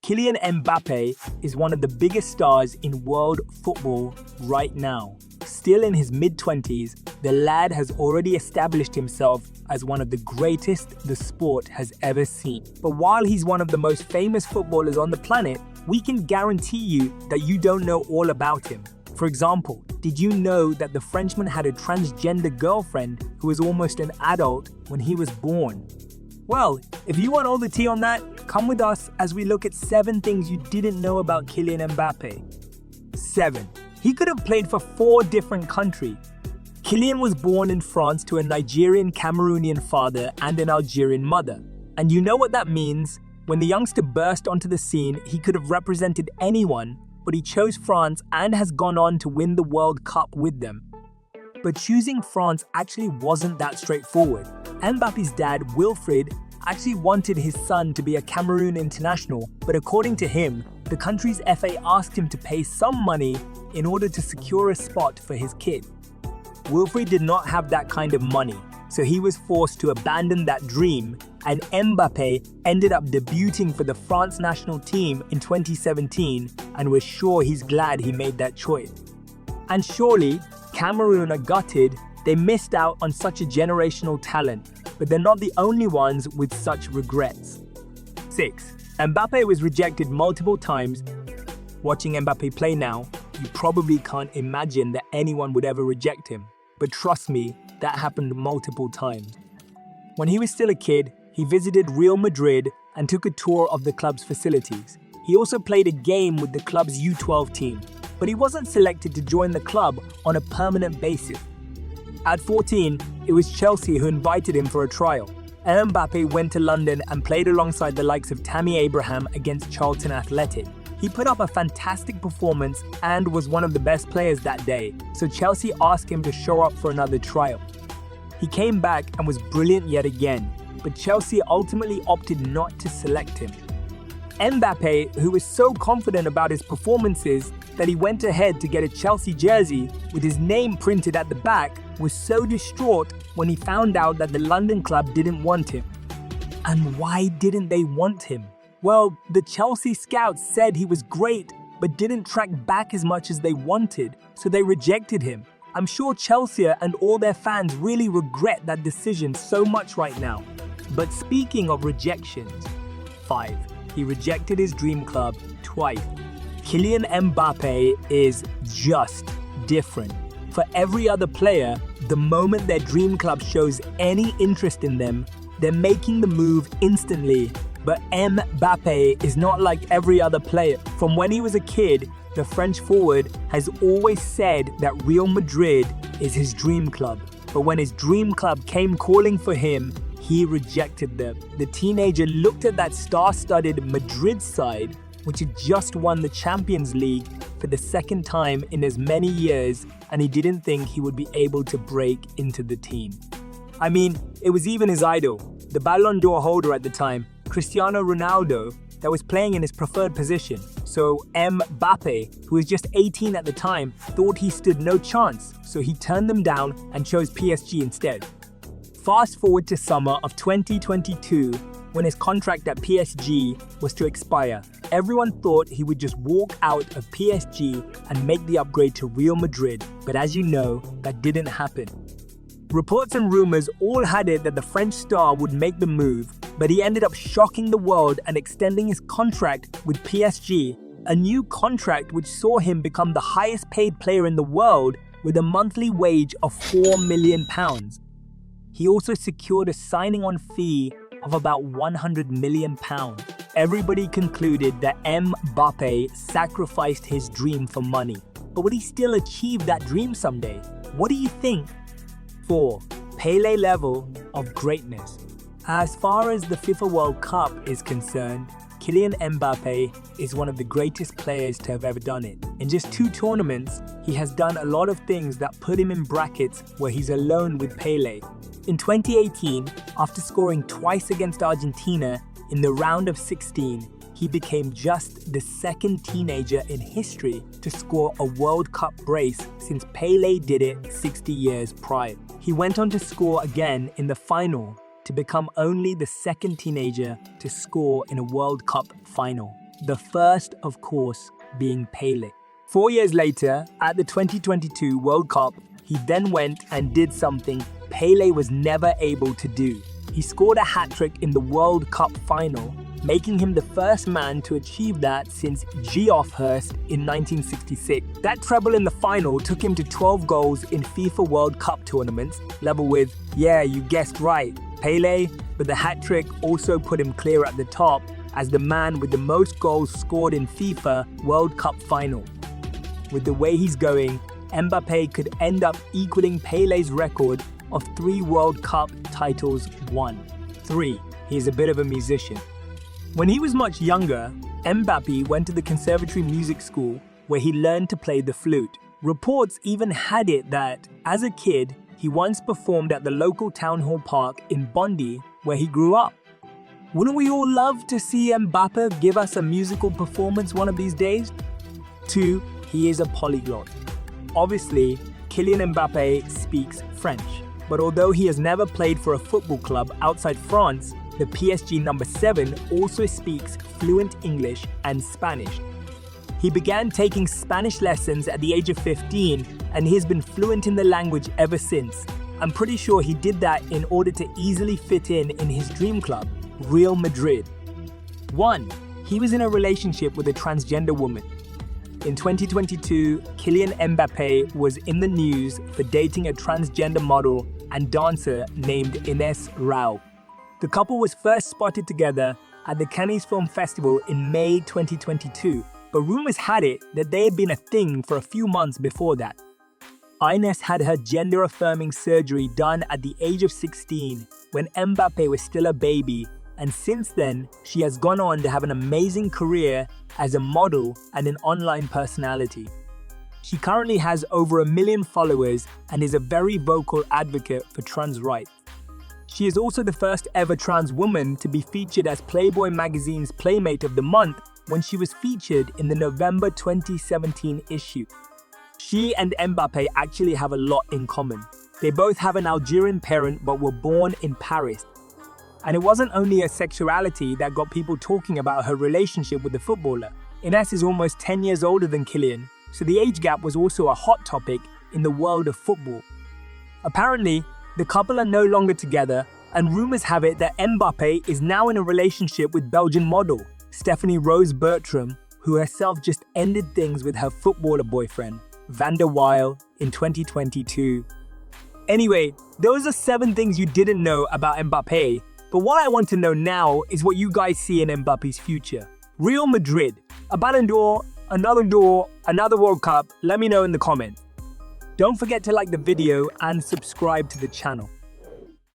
Kylian Mbappe is one of the biggest stars in world football right now. Still in his mid-20s, the lad has already established himself as one of the greatest the sport has ever seen. But while he's one of the most famous footballers on the planet, we can guarantee you that you don't know all about him. For example, did you know that the Frenchman had a transgender girlfriend who was almost an adult when he was born? Well, if you want all the tea on that, come with us as we look at 7 things you didn't know about Kylian Mbappe. 7. He could have played for 4 different countries. Kylian was born in France to a Nigerian Cameroonian father and an Algerian mother. And you know what that means? When the youngster burst onto the scene, he could have represented anyone, but he chose France and has gone on to win the World Cup with them. But choosing France actually wasn't that straightforward. Mbappe's dad, Wilfried, actually wanted his son to be a Cameroon international, but according to him, the country's FA asked him to pay some money in order to secure a spot for his kid. Wilfried did not have that kind of money, so he was forced to abandon that dream, and Mbappe ended up debuting for the France national team in 2017, and we're sure he's glad he made that choice. And surely, Cameroon are gutted they missed out on such a generational talent, but they're not the only ones with such regrets. 6. Mbappe was rejected multiple times. Watching Mbappe play now, you probably can't imagine that anyone would ever reject him. But trust me, that happened multiple times. When he was still a kid, he visited Real Madrid and took a tour of the club's facilities. He also played a game with the club's U12 team, but he wasn't selected to join the club on a permanent basis. At 14, it was Chelsea who invited him for a trial. Mbappe went to London and played alongside the likes of Tammy Abraham against Charlton Athletic. He put up a fantastic performance and was one of the best players that day, so Chelsea asked him to show up for another trial. He came back and was brilliant yet again, but Chelsea ultimately opted not to select him. Mbappe, who was so confident about his performances that he went ahead to get a Chelsea jersey with his name printed at the back, was so distraught when he found out that the London club didn't want him. And why didn't they want him? Well, the Chelsea scouts said he was great, but didn't track back as much as they wanted, so they rejected him. I'm sure Chelsea and all their fans really regret that decision so much right now. But speaking of rejections, 5. He rejected his dream club twice. Kylian Mbappe is just different. For every other player, the moment their dream club shows any interest in them, they're making the move instantly. But Mbappe is not like every other player. From when he was a kid, the French forward has always said that Real Madrid is his dream club. But when his dream club came calling for him, he rejected them. The teenager looked at that star-studded Madrid side, which had just won the Champions League for the second time in as many years, and he didn't think he would be able to break into the team. I mean, it was even his idol, the Ballon d'Or holder at the time, Cristiano Ronaldo, that was playing in his preferred position. So Mbappe, who was just 18 at the time, thought he stood no chance, so he turned them down and chose PSG instead. Fast forward to summer of 2022, when his contract at PSG was to expire. Everyone thought he would just walk out of PSG and make the upgrade to Real Madrid, but as you know, that didn't happen. Reports and rumors all had it that the French star would make the move, but he ended up shocking the world and extending his contract with PSG, a new contract which saw him become the highest paid player in the world with a monthly wage of £4 million. He also secured a signing-on fee of about £100 million. Everybody concluded that Mbappe sacrificed his dream for money. But would he still achieve that dream someday? What do you think? 4. Pele level of greatness. As far as the FIFA World Cup is concerned, Kylian Mbappe is one of the greatest players to have ever done it. In just 2 tournaments, he has done a lot of things that put him in brackets where he's alone with Pele. In 2018, after scoring twice against Argentina in the round of 16, he became just the second teenager in history to score a World Cup brace since Pele did it 60 years prior. He went on to score again in the final to become only the second teenager to score in a World Cup final. The first, of course, being Pele. 4 years later, at the 2022 World Cup, he then went and did something Pele was never able to do. He scored a hat-trick in the World Cup final, making him the first man to achieve that since Geoff Hurst in 1966. That treble in the final took him to 12 goals in FIFA World Cup tournaments, level with, yeah, you guessed right, Pele, but the hat-trick also put him clear at the top as the man with the most goals scored in FIFA World Cup final. With the way he's going, Mbappe could end up equaling Pele's record of 3 World Cup titles won. 3. He's a bit of a musician. When he was much younger, Mbappe went to the Conservatory Music School where he learned to play the flute. Reports even had it that, as a kid, he once performed at the local town hall park in Bondi where he grew up. Wouldn't we all love to see Mbappe give us a musical performance one of these days? 2. He is a polyglot. Obviously, Kylian Mbappe speaks French, but although he has never played for a football club outside France, the PSG number 7 also speaks fluent English and Spanish. He began taking Spanish lessons at the age of 15, and he has been fluent in the language ever since. I'm pretty sure he did that in order to easily fit in his dream club, Real Madrid. 1. He was in a relationship with a transgender woman. In 2022, Kylian Mbappe was in the news for dating a transgender model and dancer named Ines Rao. The couple was first spotted together at the Cannes Film Festival in May 2022, but rumors had it that they had been a thing for a few months before that. Ines had her gender-affirming surgery done at the age of 16 when Mbappe was still a baby, and since then, she has gone on to have an amazing career as a model and an online personality. She currently has over 1 million followers and is a very vocal advocate for trans rights. She is also the first ever trans woman to be featured as Playboy magazine's Playmate of the Month when she was featured in the November 2017 issue. She and Mbappe actually have a lot in common. They both have an Algerian parent but were born in Paris. And it wasn't only her sexuality that got people talking about her relationship with the footballer. Ines is almost 10 years older than Kylian, so the age gap was also a hot topic in the world of football. Apparently, the couple are no longer together, and rumors have it that Mbappe is now in a relationship with Belgian model Stephanie Rose Bertram, who herself just ended things with her footballer boyfriend, Van der Waal, in 2022. Anyway, those are 7 things you didn't know about Mbappe, but what I want to know now is what you guys see in Mbappe's future. Real Madrid, a Ballon d'Or, another World Cup, let me know in the comments. Don't forget to like the video and subscribe to the channel.